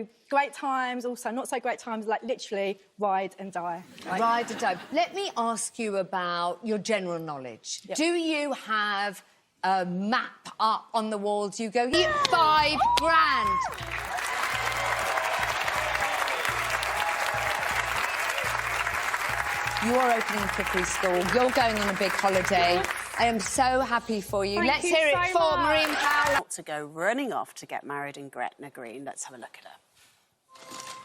through great times, also not so great times, like literally ride and die. Like, Ride and die. Let me ask you about your general knowledge. Yep. Do you have a map up on the walls? You go, here, 5 grand. You are opening a cookery school. You're going on a big holiday. I am so happy for you. Let's hear it for Maureen Powell. To go running off to get married in Gretna Green. Let's have a look at her.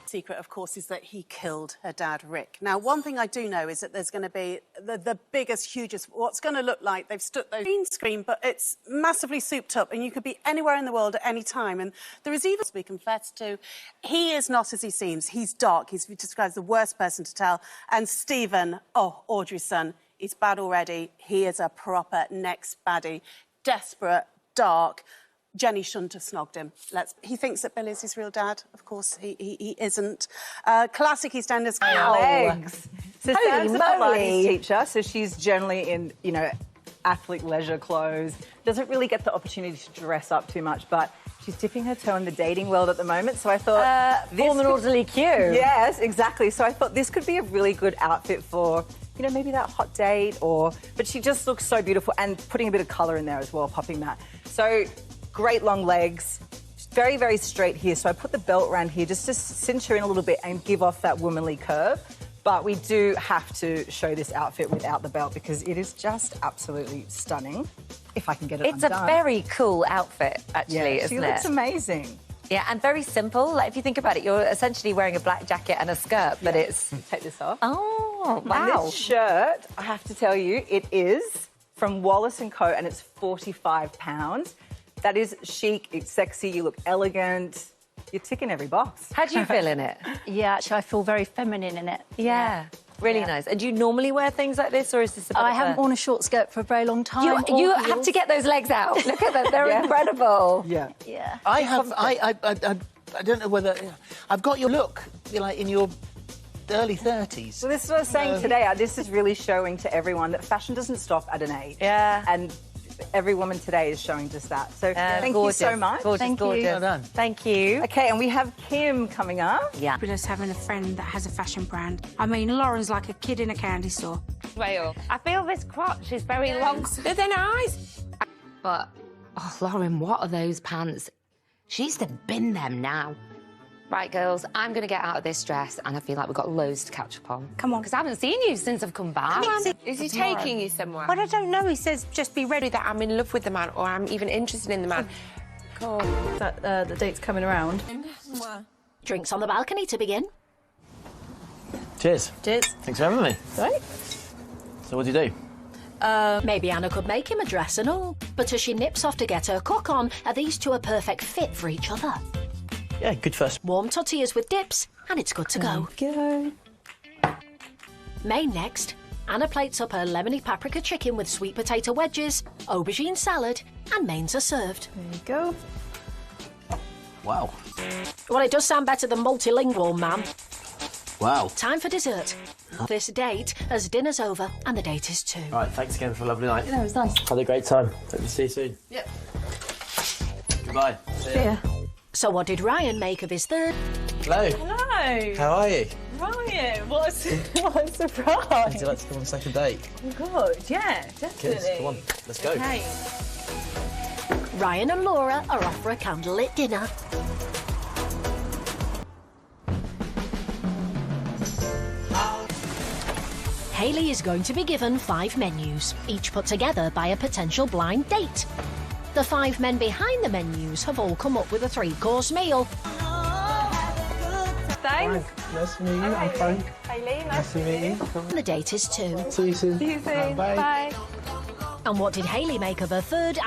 Secret, of course, is that he killed her dad, Rick. Now, one thing I do know is that there's going to be the biggest, hugest, what's going to look like. They've stuck those green screen, but it's massively souped up, and you could be anywhere in the world at any time. And there is even, to be confessed to, he is not as he seems. He's dark. He's described as the worst person to tell. And Stephen, Audrey's son, is bad already. He is a proper next baddie. Desperate, dark. Jenny shouldn't have snogged him. He thinks that Bill is his real dad. Of course, he isn't. Classic EastEnders. Legs. So Sam's a Pilates teacher, so she's generally in, you know, athlete leisure clothes. Doesn't really get the opportunity to dress up too much, but she's dipping her toe in the dating world at the moment. So I thought, form an orderly queue. Yes, exactly. So I thought this could be a really good outfit for, you know, maybe that hot date but she just looks so beautiful, and putting a bit of colour in there as well, popping that. So great long legs, very, very straight here. So I put the belt around here just to cinch her in a little bit and give off that womanly curve. But we do have to show this outfit without the belt because it is just absolutely stunning. If I can get it undone. It's a very cool outfit, actually, isn't it? She looks amazing. Yeah, and very simple. Like, if you think about it, you're essentially wearing a black jacket and a skirt, but it's... Take this off. Oh, wow. And this shirt, I have to tell you, it is from Wallace & Co. and it's £45. That is chic, it's sexy, you look elegant. You're ticking every box. How do you feel in it? yeah, actually, I feel very feminine in it. Yeah. Really nice. And do you normally wear things like this, or is this a bit I haven't worn a short skirt for a very long time. You have to get those legs out. Look at them, they're incredible. Yeah. Yeah. I don't know whether... I've got your look, you're like in your early 30s. Well, this is what I was saying today. This is really showing to everyone that fashion doesn't stop at an age. Yeah. And every woman today is showing just that. So thank you so much. Thank you. Well done. Thank you. OK, and we have Kim coming up. Yeah. Just having a friend that has a fashion brand. I mean, Lauren's like a kid in a candy store. I feel this crotch is very long. They're nice. But, oh, Lauren, what are those pants? She needs to bin them now. Right, girls, I'm going to get out of this dress, and I feel like we've got loads to catch up on. Come on. Because I haven't seen you since I've come back. Is he taking you somewhere? But I don't know. He says just be ready that I'm in love with the man, or I'm even interested in the man. Cool. The date's coming around. Drinks on the balcony to begin. Cheers. Cheers. Thanks for having me. Right. So what do you do? Maybe Anna could make him a dress and all. But as she nips off to get her cook on, are these two a perfect fit for each other? Yeah, good first. Warm tortillas with dips, and it's good to go. Go. Main next. Anna plates up her lemony paprika chicken with sweet potato wedges, aubergine salad, and mains are served. There you go. Wow. Well, it does sound better than multilingual, ma'am. Wow. Time for dessert. This date, as dinner's over, and the date is 2. All right, thanks again for a lovely night. Yeah, it was nice. Had a great time. Hope to see you soon. Yep. Goodbye. See ya. So what did Ryan make of his third? Hello. Hello. How are you? Ryan, what a surprise. Would you like to go on a second date? Good, yeah, definitely. Kids, come on, let's go. Okay. Ryan and Laura are off for a candlelit dinner. Hayley is going to be given 5 menus, each put together by a potential blind date. The 5 men behind the menus have all come up with a 3-course meal. Thanks. Nice to meet you. I'm Frank. Hayley, Nice to meet you. The date is 2. See you soon. See you soon. Bye. Bye. And what did Hayley make of her third?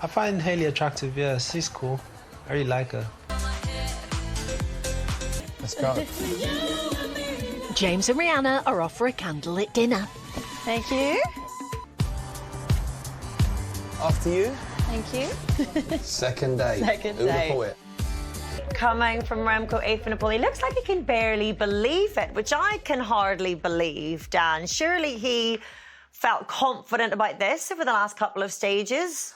I find Hayley attractive, yeah. She's cool. I really like her. Let's go. James and Rihanna are off for a candlelit dinner. Thank you. After you, Thank you. second date. Second Who would have date. thought it? Coming from Remco Evenepoel, he looks like he can barely believe it, which I can hardly believe, Dan. Surely he felt confident about this over the last couple of stages?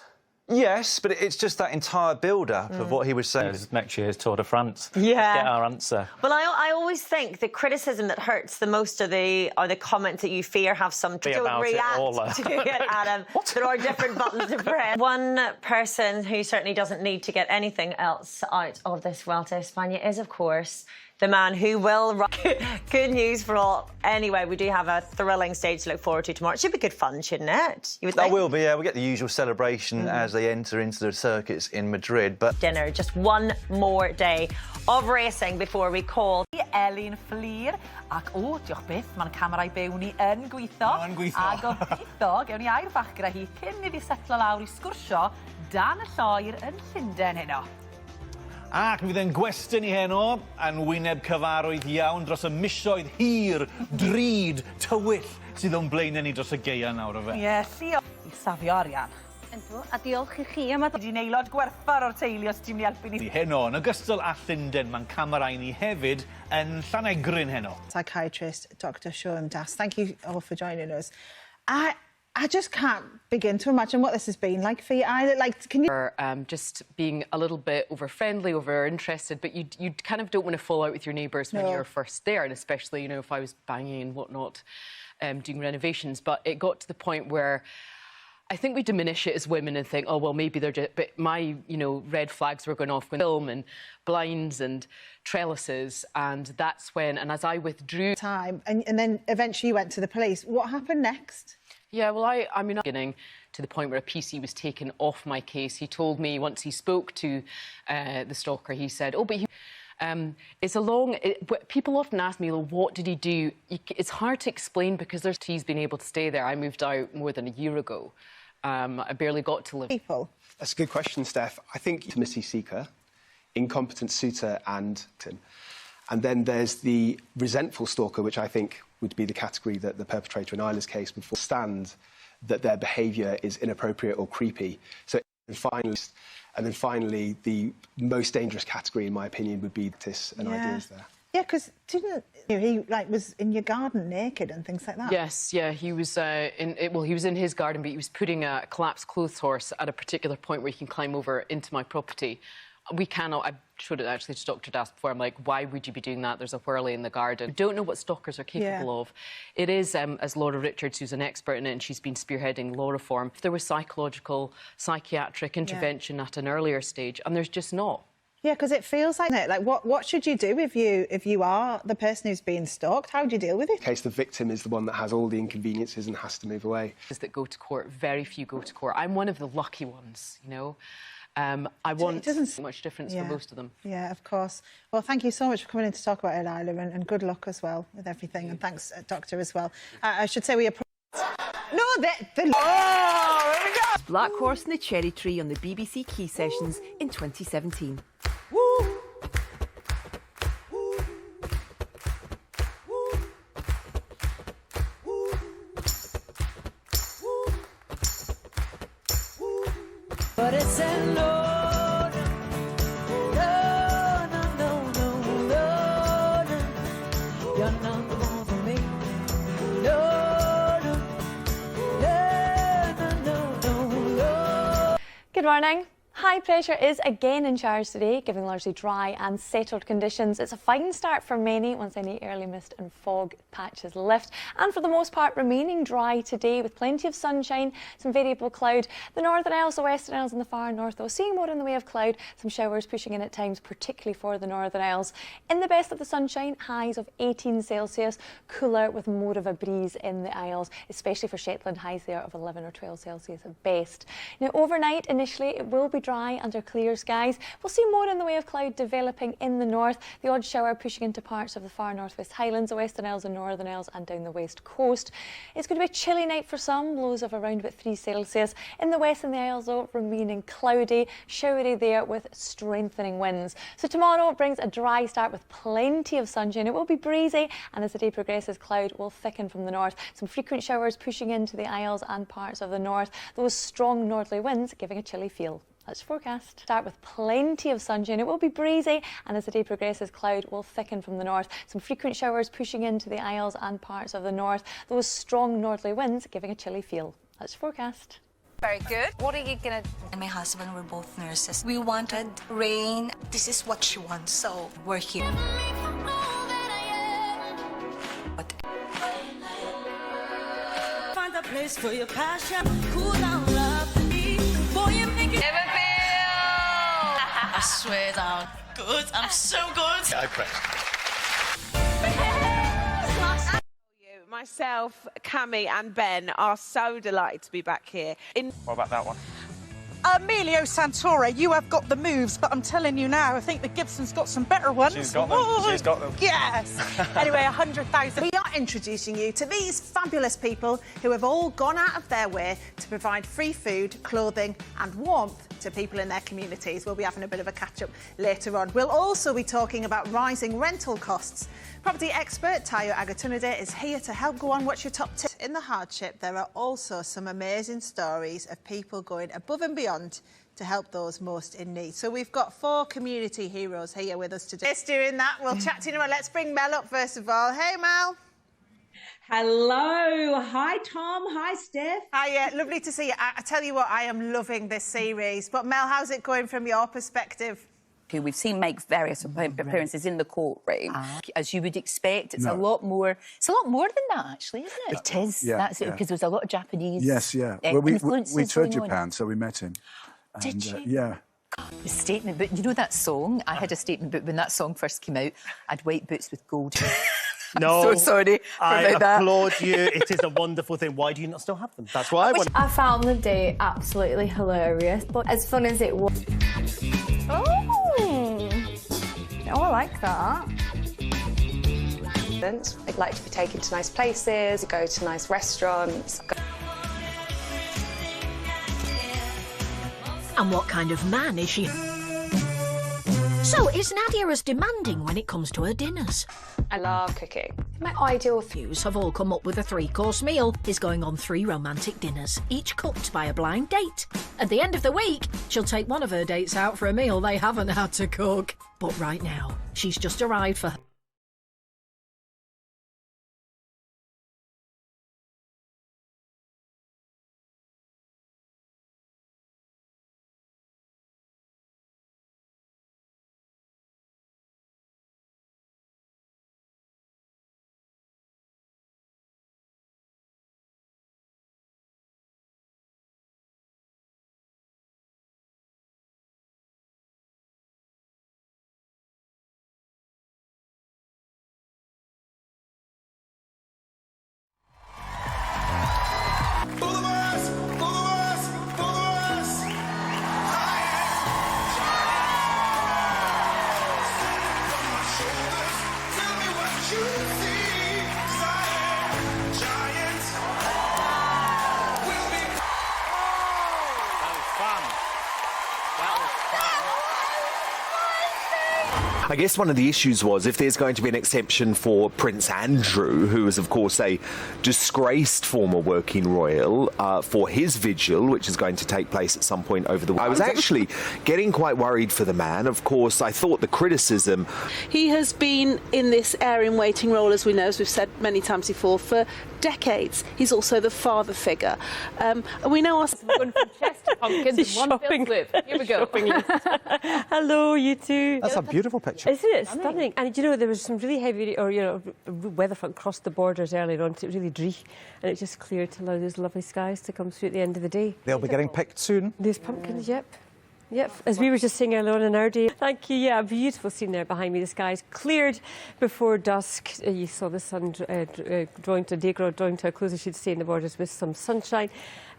Yes, but it's just that entire build-up of what he was saying. Next year's Tour de France. Yeah. Let's get our answer. Well, I always think the criticism that hurts the most are the comments that you fear have some Be about it, Orla. to it, Adam. There are different buttons to press. One person who certainly doesn't need to get anything else out of this Vuelta a España is, of course, the man who will run. Good news for all. Anyway, we do have a thrilling stage to look forward to tomorrow. It should be good fun, shouldn't it? You would think? That will be, yeah. We'll get the usual celebration as they enter into the circuits in Madrid, but... Dinner, just one more day of racing before we call. Elin Fleer ac diolch byth, mae'n camerau byw ni yn gweithio. Yn gweithio. A gobeithio, gewn ni air bach gyda hi cyn iddi setlo lawr I sgwrsio dan y lloer yn Llundain heno. Ac mi fydd e'n gwestiwn I heno yn wyneb cyfarwydd iawn dros y misoedd hir, drud, tywyll sydd o'n blaenau ni dros y geia nawr o fe. Ie, llio I safio arian. Yndw, a diolch I chi am Wedi neilod gwerthfawr o'r teulu os ti'n helpu ni. Heno, yn ogystal â Llundain, mae'n camerau ni hefyd yn Llanegryn heno. Psychiatrist Dr. Siôn Das, thank you all for joining us. I just can't begin to imagine what this has been like for you either. Like, can you... Just being a little bit over-friendly, over-interested, but you kind of don't want to fall out with your neighbours when you're first there, and especially, you know, if I was banging and whatnot, doing renovations. But it got to the point where I think we diminish it as women and think, oh, well, maybe they're just... But my, you know, red flags were going off when film and blinds and trellises, and that's when... And as I withdrew... Time, and then eventually you went to the police. What happened next? Yeah, well, I mean, beginning to the point where a PC was taken off my case. He told me once he spoke to the stalker, he said, oh, but he... it's a long... people often ask me, well, what did he do? It's hard to explain because he's been able to stay there. I moved out more than a year ago. I barely got to live... People? That's a good question, Steph. I think intimacy seeker, incompetent suitor and then there's the resentful stalker, which I think would be the category that the perpetrator in Isla's case would stand that their behaviour is inappropriate or creepy. So, and then finally, the most dangerous category, in my opinion, would be this and ideas there. Yeah, because didn't he was in your garden naked and things like that? Yes, yeah, he was he was in his garden, but he was putting a collapsed clothes horse at a particular point where he can climb over into my property. We cannot... I showed it actually to Dr. Das before. I'm like, why would you be doing that? There's a whirly in the garden. I don't know what stalkers are capable of. It is, as Laura Richards, who's an expert in it, and she's been spearheading law reform, if there was psychological, psychiatric intervention at an earlier stage, and there's just not. Yeah, because it feels like that. Like, what should you do if you are the person who's being stalked? How do you deal with it? In case the victim is the one that has all the inconveniences and has to move away. That go to court, very few go to court. I'm one of the lucky ones, you know. I want... It doesn't so much difference for most of them. Yeah, of course. Well, thank you so much for coming in to talk about it, Isla, and good luck as well with everything. And thanks, Doctor, as well. I should say we approach... No, the... Oh, here we go! Black Horse and the Cherry Tree on the BBC Key Sessions in 2017. Woo! But it's a no, no, no, no, no, no, no. You're not the one for me. No, no, no, no, no, no. Good morning. High pressure is again in charge today, giving largely dry and settled conditions. It's a fine start for many once any early mist and fog patches lift, and for the most part remaining dry today with plenty of sunshine, some variable cloud. The Northern Isles, the Western Isles and the far north though seeing more in the way of cloud, some showers pushing in at times, particularly for the Northern Isles. In the best of the sunshine, highs of 18 Celsius, cooler with more of a breeze in the Isles, especially for Shetland, highs there of 11 or 12 Celsius at best. Now overnight initially it will be dry under clear skies. We'll see more in the way of cloud developing in the north, the odd shower pushing into parts of the far northwest Highlands, the Western Isles and Northern Isles and down the west coast. It's going to be a chilly night for some, lows of around about 3 Celsius. In the west and the Isles though, remaining cloudy, showery there with strengthening winds. So tomorrow brings a dry start with plenty of sunshine. It will be breezy, and as the day progresses, cloud will thicken from the north. Some frequent showers pushing into the Isles and parts of the north. Those strong northerly winds giving a chilly feel. That's your forecast. Start with plenty of sunshine. It will be breezy, and as the day progresses, cloud will thicken from the north. Some frequent showers pushing into the Isles and parts of the north. Those strong northerly winds giving a chilly feel. That's your forecast. Very good. What are you gonna... And my husband were both nurses. We wanted rain. This is what she wants, so we're here. Find a place for your passion. Cool down, love me. Boy, you make it. I swear down. Good. I'm so good. I press. Myself, Cami and Ben are so delighted to be back here. What about that one? Emilio Santore, you have got the moves, but I'm telling you now, I think that Gibson's got some better ones. She's got them. She's got them. Yes. Anyway, 100,000. We are introducing you to these fabulous people who have all gone out of their way to provide free food, clothing and warmth to people in their communities. We'll be having a bit of a catch-up later on. We'll also be talking about rising rental costs. Property expert Tayo Agatunade is here to help. Go on, what's your top tip? In the hardship, there are also some amazing stories of people going above and beyond to help those most in need. So we've got 4 community heroes here with us today. Just doing that, we'll chat to you in a minute. Let's bring Mel up first of all. Hey, Mel. Hello. Hi, Tom. Hi, Steph. Hi, lovely to see you. I tell you what, I am loving this series. But Mel, how's it going from your perspective? We've seen make various appearances in the courtroom, as you would expect. It's a lot more. It's a lot more than that, actually, isn't it? It is. Yeah, That's it, because there's a lot of Japanese. Yes, yeah. Well, we toured going on. Japan, so we met him. Did you? Yeah. The statement book. You know that song? I had a statement book when that song first came out. I had white boots with gold. No, I'm so sorry I about that. applaud you. It is a wonderful thing. Why do you not still have them? That's why I want. I found the day absolutely hilarious, but as fun as it was. Oh, I like that. I'd like to be taken to nice places, go to nice restaurants. And what kind of man is she? So, is Nadia as demanding when it comes to her dinners? I love cooking. My ideal views have all come up with a 3-course meal is going on 3 romantic dinners, each cooked by a blind date. At the end of the week, she'll take one of her dates out for a meal they haven't had to cook. But right now, she's just arrived for her. I guess one of the issues was if there's going to be an exception for Prince Andrew, who is, of course, a disgraced former working royal, for his vigil, which is going to take place at some point over the week. I was actually getting quite worried for the man. Of course, I thought the criticism... He has been in this heir-in-waiting role, as we know, as we've said many times before, for decades. He's also the father figure. And we know... Going from chest to pumpkins in one fell swoop. Here we go. Hello, you two. That's a beautiful picture. Isn't it? Stunning. And you know, there was some really heavy, weather front crossed the borders earlier on, so it was really dree, and it just cleared to allow those lovely skies to come through at the end of the day. They'll be getting picked soon. There's pumpkins, yep. Yep, as we were just saying earlier on in our day. Thank you. Yeah, a beautiful scene there behind me. The skies cleared before dusk. You saw the sun drawing to a close, I should say, in the borders with some sunshine.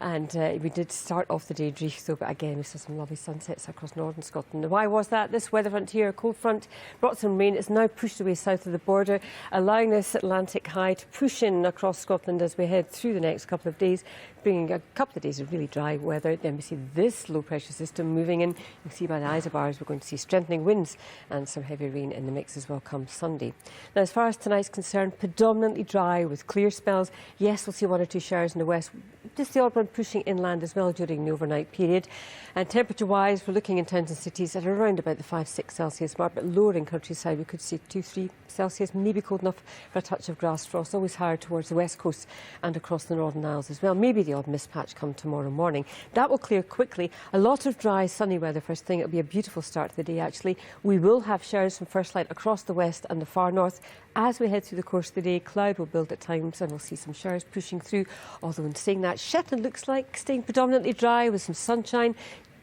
And we did start off the day dreary, so, but again, we saw some lovely sunsets across northern Scotland. Why was that? This weather front here, a cold front, brought some rain. It's now pushed away south of the border, allowing this Atlantic high to push in across Scotland as we head through the next couple of days, bringing a couple of days of really dry weather. Then we see this low pressure system moving in. You can see by the isobars we're going to see strengthening winds and some heavy rain in the mix as well come Sunday. Now, as far as tonight's concerned, predominantly dry with clear spells. Yes, we'll see 1 or 2 showers in the west, just the odd one pushing inland as well during the overnight period. And temperature-wise, we're looking in towns and cities at around about the 5-6 Celsius mark, but lower in countryside we could see 2-3 Celsius, maybe cold enough for a touch of grass frost, always higher towards the west coast and across the Northern Isles as well. Maybe the odd mist patch come tomorrow morning. That will clear quickly. A lot of dry, sunny weather first thing. It'll be a beautiful start to the day, actually. We will have showers from first light across the west and the far north. As we head through the course of the day, cloud will build at times and we'll see some showers pushing through. Although in saying that, Shetland looks like staying predominantly dry with some sunshine.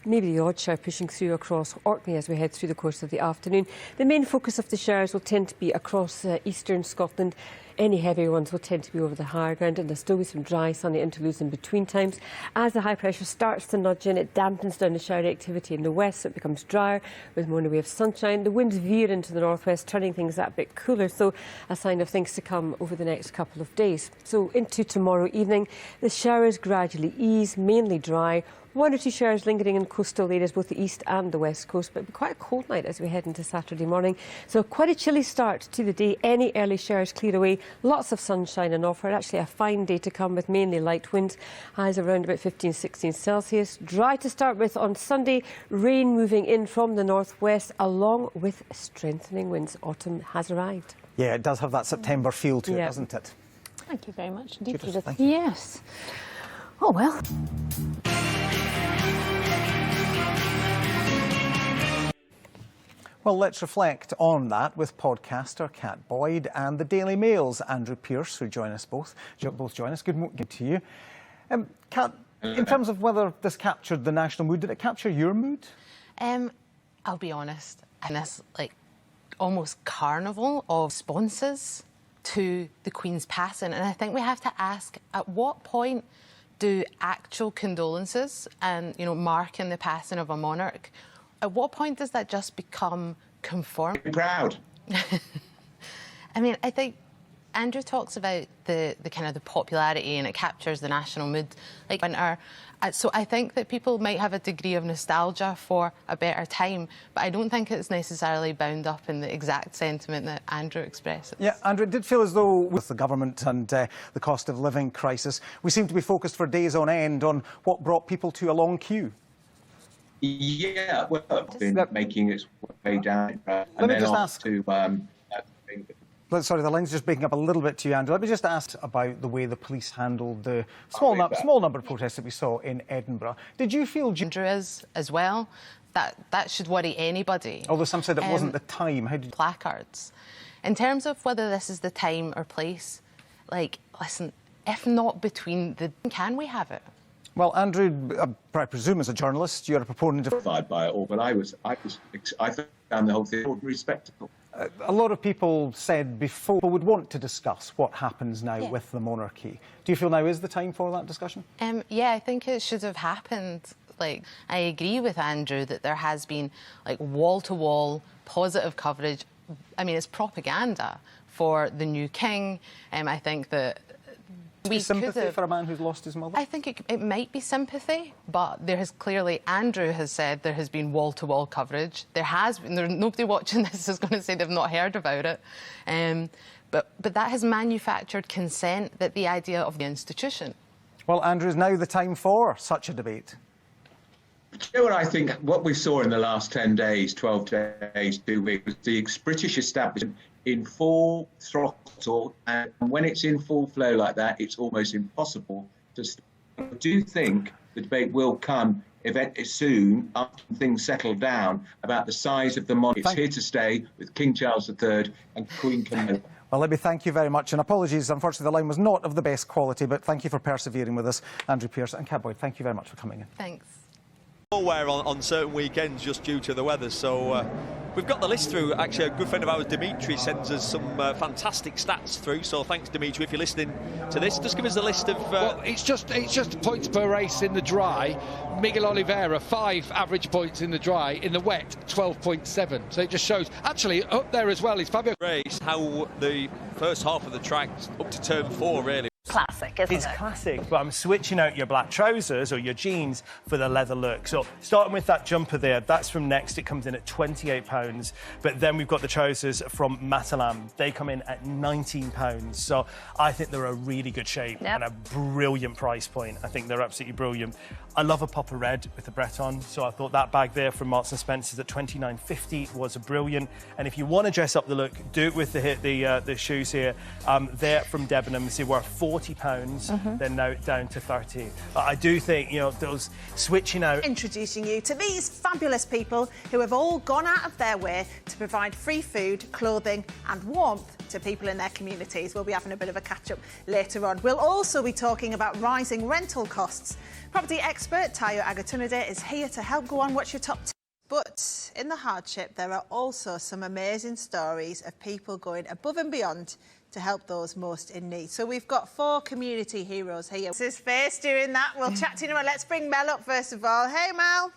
Maybe the odd shower pushing through across Orkney as we head through the course of the afternoon. The main focus of the showers will tend to be across eastern Scotland. Any heavier ones will tend to be over the higher ground, and there'll still be some dry, sunny interludes in between times. As the high pressure starts to nudge in, it dampens down the showery activity in the west, so it becomes drier with more in the way of sunshine. The winds veer into the northwest, turning things that bit cooler, so a sign of things to come over the next couple of days. So into tomorrow evening, the showers gradually ease, mainly dry. 1 or 2 showers lingering in coastal areas, both the east and the west coast, but it'll be quite a cold night as we head into Saturday morning. So quite a chilly start to the day. Any early showers clear away. Lots of sunshine on offer. Actually a fine day to come with mainly light winds. Highs around about 15-16 Celsius. Dry to start with on Sunday. Rain moving in from the northwest along with strengthening winds. Autumn has arrived. Yeah, it does have that September feel to it, doesn't it? Thank you very much indeed. Judith, thank you. Yes. Oh, well. Well, let's reflect on that with podcaster Kat Boyd and the Daily Mail's Andrew Pearce, who join us both. Join us. Good morning to you. Kat, in terms of whether this captured the national mood, did it capture your mood? I'll be honest, and this almost carnival of responses to the Queen's passing, and I think we have to ask, at what point do actual condolences and marking the passing of a monarch, at what point does that just become conform? Proud. I mean, I think Andrew talks about the kind of the popularity and it captures the national mood like winter. So I think that people might have a degree of nostalgia for a better time, but I don't think it's necessarily bound up in the exact sentiment that Andrew expresses. Yeah, Andrew, it did feel as though with the government and the cost of living crisis, we seem to be focused for days on end on what brought people to a long queue. Yeah, well, it's been making its way down. Let me just ask. Sorry, the line's just breaking up a little bit to you, Andrew. Let me just ask about the way the police handled the small number of protests that we saw in Edinburgh. Did you feel... Andrew is as well. That should worry anybody. Although some said it wasn't the time. How did... Placards. In terms of whether this is the time or place, listen, if not between the... Can we have it? Well, Andrew, I presume as a journalist, you're a proponent of... ...by it all, but I found the whole thing ordinary spectacle. A lot of people said before would want to discuss what happens now with the monarchy. Do you feel now is the time for that discussion? Yeah, I think it should have happened. I agree with Andrew that there has been wall-to-wall positive coverage. I mean, it's propaganda for the new king. I think that sympathy for a man who's lost his mother? I think it might be sympathy, but there has clearly, Andrew has said there has been wall-to-wall coverage. Nobody watching this is going to say they've not heard about it. But that has manufactured consent, that the idea of the institution. Well, Andrew, is now the time for such a debate? Do you know what I think? What we saw in the last 10 days, 12 days, 2 weeks, was the British establishment in full throttle, and when it's in full flow like that, it's almost impossible to stop. I do think the debate will come soon, after things settle down, about the size of the monarchy. It's here to stay with King Charles III and Queen Camilla. Well, let me thank you very much, and apologies, unfortunately the line was not of the best quality, but thank you for persevering with us, Andrew Pearce and Kat Boyd. Thank you very much for coming in. Thanks. Nowhere on certain weekends just due to the weather, so we've got the list through. Actually, a good friend of ours, Dimitri, sends us some fantastic stats through, so thanks, Dimitri, if you're listening to this. Just give us a list of... Well, it's just points per race in the dry. Miguel Oliveira, 5 average points in the dry. In the wet, 12.7. So it just shows. Actually, up there as well is Fabio. Race, how the first half of the track up to turn 4, really. classic, isn't it? It's classic, but I'm switching out your black trousers or your jeans for the leather look. So starting with that jumper there, that's from Next. It comes in at £28. But then we've got the trousers from Matalam. They come in at £19. So I think they're a really good shape and a brilliant price point. I think they're absolutely brilliant. I love a pop of red with the Breton, so I thought that bag there from Marks & Spencer's at £29.50 was brilliant. And if you want to dress up the look, do it with the shoes here. They're from Debenhams. They were £40. They're now down to £30. I do think, you know, those switching out. Introducing you to these fabulous people who have all gone out of their way to provide free food, clothing and warmth to people in their communities. We'll be having a bit of a catch-up later on. We'll also be talking about rising rental costs. Property expert Tayo Agatunade is here to help. Go on, what's your top 10? But in the hardship, there are also some amazing stories of people going above and beyond to help those most in need. So we've got 4 community heroes here. This is Face doing that. We'll chat to you in a minute. Let's bring Mel up first of all. Hey, Mel.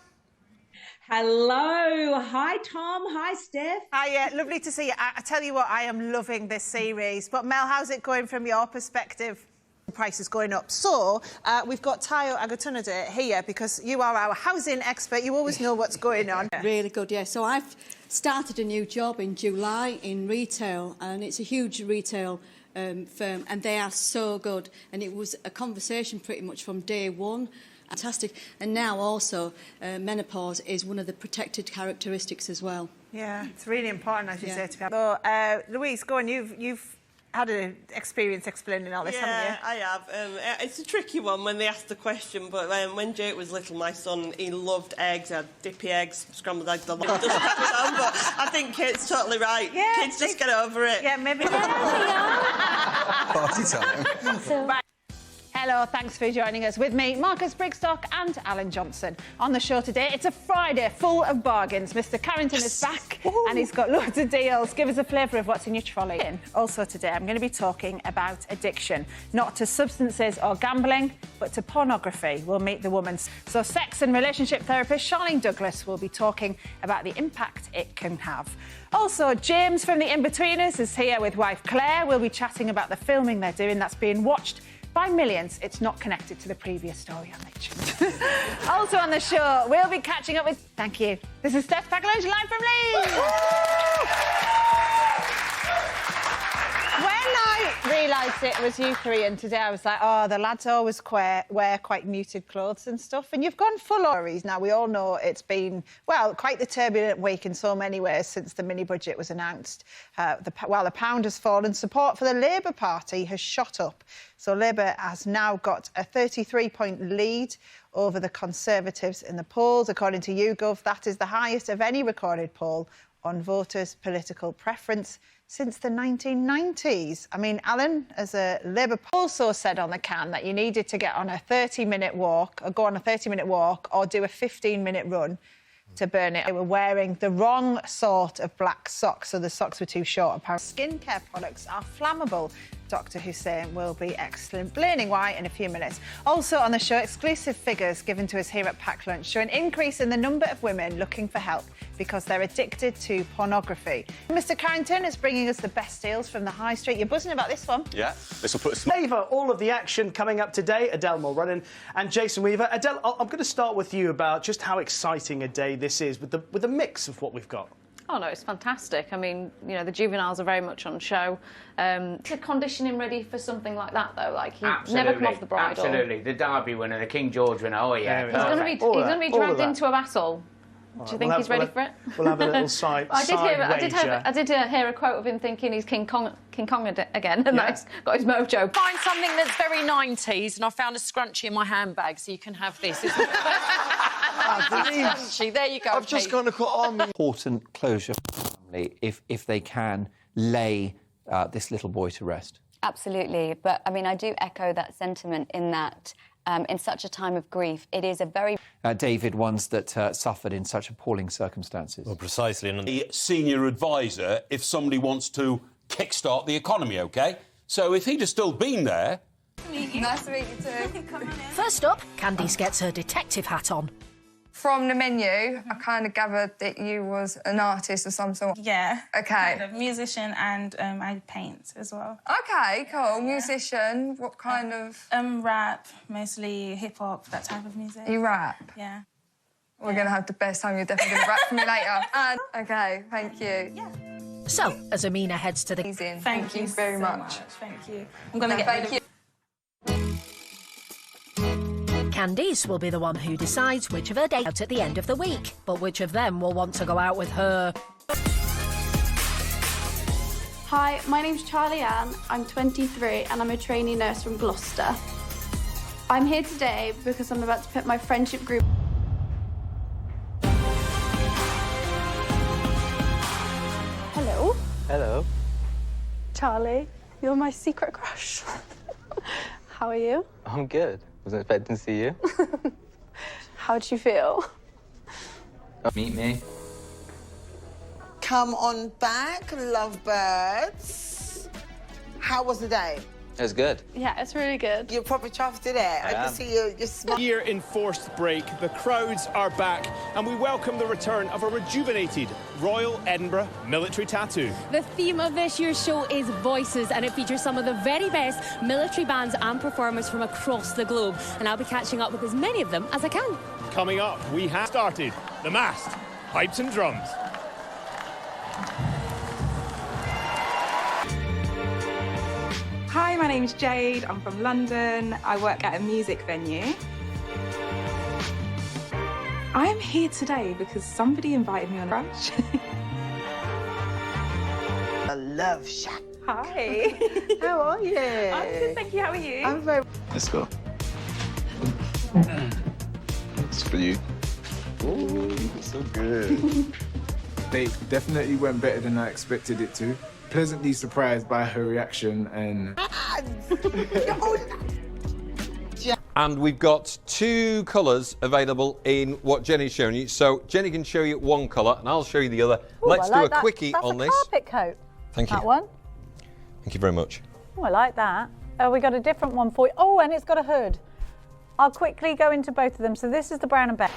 Hello. Hi, Tom. Hi, Steph. Hi, lovely to see you. I tell you what, I am loving this series. But Mel, how's it going from your perspective? The price is going up. So we've got Tayo Agatunade here because you are our housing expert. You always know what's going on. Really good, yeah. So I've started a new job in July in retail, and it's a huge retail firm, and they are so good. And it was a conversation pretty much from day one. Fantastic. And now also menopause is one of the protected characteristics as well. Yeah, it's really important, as you say, to people. So, Louise, go on. You've had an experience explaining all this, haven't you? Yeah, I have. It's a tricky one when they asked the question, but when Jake was little, my son, he loved eggs. He had dippy eggs, scrambled eggs, the lot. Just kept it on, but I think Kate's totally right. Yeah, kids just get over it. Yeah, maybe. Party time. Hello, thanks for joining us. With me, Marcus Brigstock and Alan Johnson. On the show today, it's a Friday full of bargains. Mr. Carrington is back and he's got loads of deals. Give us a flavour of what's in your trolley. Also today, I'm going to be talking about addiction. Not to substances or gambling, but to pornography. We'll meet the woman. So sex and relationship therapist Charlene Douglas will be talking about the impact it can have. Also, James from The In-Betweeners is here with wife Claire. We'll be chatting about the filming they're doing that's being watched by millions. It's not connected to the previous story I mentioned. Also on the show, we'll be catching up with... Thank you. This is Steph Packaloge live from Leeds. When I realised it was you three, and today I was like, oh, the lads always wear quite muted clothes and stuff, and you've gone full stories. Now, we all know it's been, well, quite the turbulent week in so many ways since the mini-budget was announced. While the pound has fallen, support for the Labour Party has shot up. So Labour has now got a 33-point lead over the Conservatives in the polls. According to YouGov, that is the highest of any recorded poll on voters' political preference since the 1990s. I mean, Alan, as a Labour also said on the can that you needed to get on a 30-minute walk, or go on a 30-minute walk, or do a 15-minute run to burn it. They were wearing the wrong sort of black socks, so the socks were too short. Apparently, skincare products are flammable. Dr. Hussein will be explaining why in a few minutes. Also on the show, exclusive figures given to us here at Pack Lunch show an increase in the number of women looking for help because they're addicted to pornography. Mr. Carrington is bringing us the best deals from the high street. You're buzzing about this one. Yeah, this will put us... Favour, all of the action coming up today. Adele Mulrennan and Jason Weaver. Adele, I'm going to start with you about just how exciting a day this is with the mix of what we've got. Oh, no, it's fantastic. I mean, you know, the juveniles are very much on show. Is the conditioning ready for something like that, though? Like, he never come off the bridle. Absolutely. The Derby winner, the King George winner, oh, yeah. He's going to be dragged into a battle. Do you think he's ready for it? We'll have a little side I did hear a quote of him thinking he's King Kong again, and that's got his mojo. Find something that's very 90s, and I found a scrunchie in my handbag, so you can have this. Scrunchie. There you go. I've just gone to put on important closure for the family if they can lay this little boy to rest. Absolutely, but I mean, I do echo that sentiment in that. In such a time of grief, it is a very... David, ones that suffered in such appalling circumstances. Well, precisely. And the senior advisor, if somebody wants to kickstart the economy, OK? So if he'd have still been there... Nice to meet you too. First up, Candice gets her detective hat on. From the menu, I kind of gathered that you was an artist of some sort. Yeah. Okay. Kind of musician, and I paint as well. Okay, cool. Musician. What kind of? Rap, mostly hip hop, that type of music. You rap? Yeah. We're gonna have the best time. You're definitely gonna rap for me later. And okay, thank you. Yeah. So, as Amina heads to the... Thank you very much. Thank you. I'm gonna get thank you. Candice will be the one who decides which of her dates out at the end of the week, but which of them will want to go out with her. Hi, my name's Charlie Ann, I'm 23 and I'm a trainee nurse from Gloucester. I'm here today because I'm about to put my friendship group... Hello. Hello. Charlie, you're my secret crush. How are you? I'm good. Wasn't expecting to see you. How'd you feel? Meet me. Come on back, lovebirds. How was the day? It was good. Yeah, it's really good. You're proper chuffed today. I can see you're smiling. Year in forced break, the crowds are back, and we welcome the return of a rejuvenated Royal Edinburgh military tattoo. The theme of this year's show is Voices, and it features some of the very best military bands and performers from across the globe. And I'll be catching up with as many of them as I can. Coming up, we have started the mast, pipes and drums. Hi, my name's Jade. I'm from London. I work at a music venue. I am here today because somebody invited me on a brunch. A love shack. Hi. How are you? I'm good, thank you. How are you? I'm very... Let's go. It's for you. Ooh, so good. They definitely went better than I expected it to. Pleasantly surprised by her reaction and... And we've got two colours available in what Jenny's showing you. So Jenny can show you one colour and I'll show you the other. Ooh, Let's I like do a that. quickie That's on a this. carpet coat. Thank you. That one. Thank you very much. Oh, I like that. We got a different one for you. Oh, and it's got a hood. I'll quickly go into both of them. So this is the brown and beige.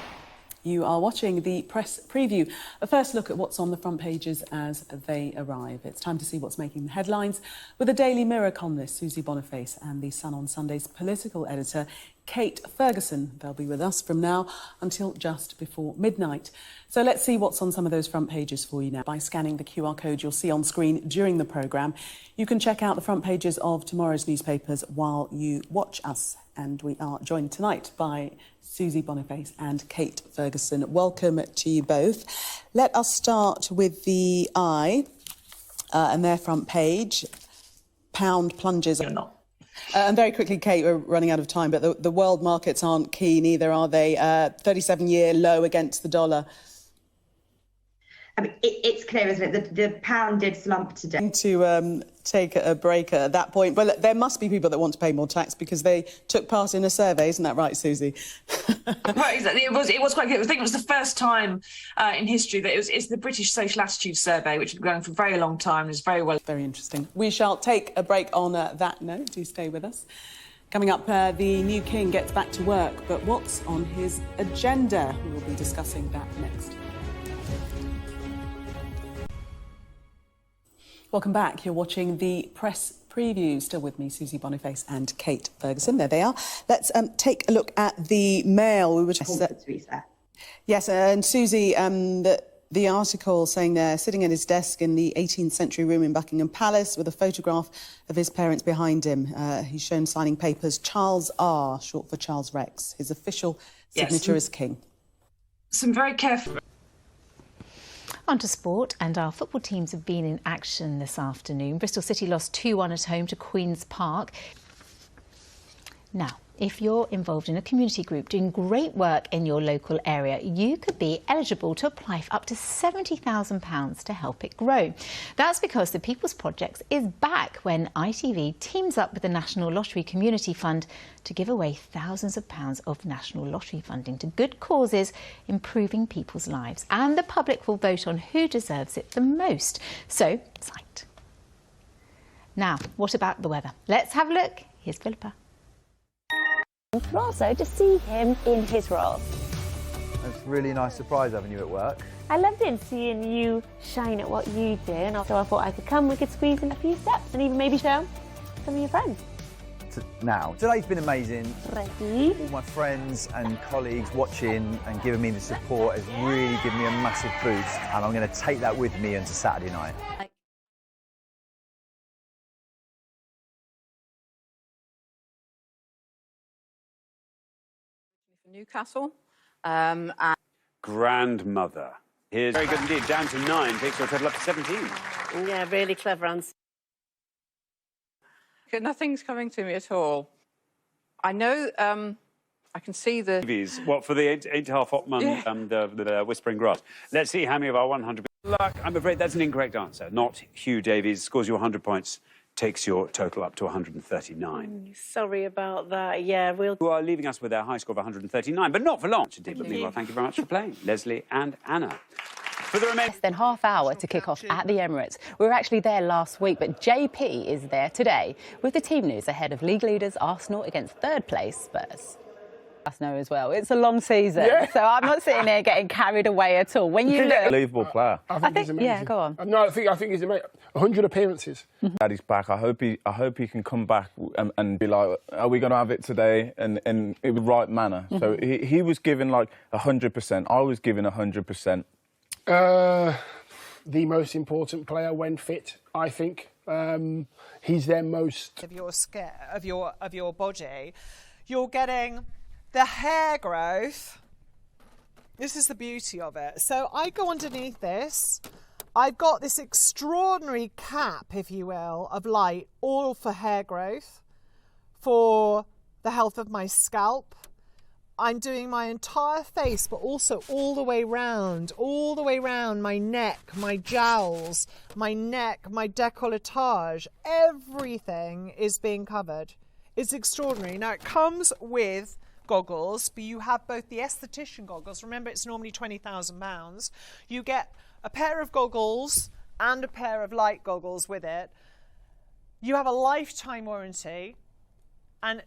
You are watching the press preview, a first look at what's on the front pages as they arrive. It's time to see what's making the headlines with the Daily Mirror columnist Susie Boniface and the Sun on Sunday's political editor Kate Ferguson. They'll be with us from now until just before midnight. So let's see what's on some of those front pages for you now. By scanning the QR code you'll see on screen during the programme, you can check out the front pages of tomorrow's newspapers while you watch us. And we are joined tonight by Susie Boniface and Kate Ferguson. Welcome to you both. Let us start with the Eye and their front page. Pound plunges. You're not. And very quickly, Kate, we're running out of time, but the world markets aren't keen either, are they? 37-year low against the dollar. I mean, it's clear, isn't it? The pound did slump today. To take a break at that point. But look, there must be people that want to pay more tax because they took part in a survey. Isn't that right, Susie? Right, exactly. It was quite good. I think it was the first time in history that it's the British Social Attitude Survey, which had been going for a very long time and is very well... Very interesting. We shall take a break on that note. Do stay with us. Coming up, the new king gets back to work, but what's on his agenda? We will be discussing that next. Welcome back. You're watching the press preview. Still with me, Susie Boniface and Kate Ferguson. There they are. Let's take a look at the Mail. We were just... Yes, and Susie, the article saying there, sitting at his desk in the 18th century room in Buckingham Palace with a photograph of his parents behind him. He's shown signing papers. Charles R, short for Charles Rex, his official signature as king. Some very careful... On to sport, and our football teams have been in action this afternoon. Bristol City lost 2-1 at home to Queen's Park. Now, if you're involved in a community group doing great work in your local area, you could be eligible to apply for up to £70,000 to help it grow. That's because the People's Project is back when ITV teams up with the National Lottery Community Fund to give away thousands of pounds of national lottery funding to good causes, improving people's lives. And the public will vote on who deserves it the most. So, sight. Now, what about the weather? Let's have a look. Here's Philippa. But also to see him in his role. It's a really nice surprise having you at work. I loved it seeing you shine at what you do, and so I thought I could come, we could squeeze in a few steps and even maybe show some of your friends. Now, today's been amazing. Ready? All my friends and colleagues watching and giving me the support has really given me a massive boost, and I'm going to take that with me into Saturday night. Newcastle. Grandmother. Here's very good indeed. Down to 9, takes your total up to 17. Yeah, really clever answer. Nothing's coming to me at all. I know, I can see the... What, for the 8.5 hot mum and the Whispering Grass. Let's see how many of our 100... Luck, I'm afraid that's an incorrect answer. Not Hugh Davies. Scores you 100 points, takes your total up to 139. Sorry about that. Yeah, we'll... Who are leaving us with a high score of 139, but not for long. But meanwhile, thank you very much for playing. Leslie and Anna. For the remaining... Less than half hour to kick off at the Emirates. We were actually there last week, but JP is there today with the team news ahead of league leaders Arsenal against third place Spurs. Us know as well. It's a long season, so I'm not sitting there getting carried away at all. When you look... Unbelievable player. I think he's amazing. Yeah, go on. No, I think he's amazing. 100 appearances. Daddy's back. I hope he can come back and be like, are we going to have it today? And in the right manner. So he was giving like 100%. I was giving 100%. The most important player when fit, I think. He's their most... Of your body, you're getting the hair growth. This is the beauty of it. So I go underneath this. I've got this extraordinary cap, if you will, of light, all for hair growth, for the health of my scalp. I'm doing my entire face, but also all the way round my neck, my jowls, my neck, my décolletage. Everything is being covered. It's extraordinary. Now, it comes with goggles, but you have both the esthetician goggles. Remember, it's normally £20,000. You get a pair of goggles and a pair of light goggles with it. You have a lifetime warranty.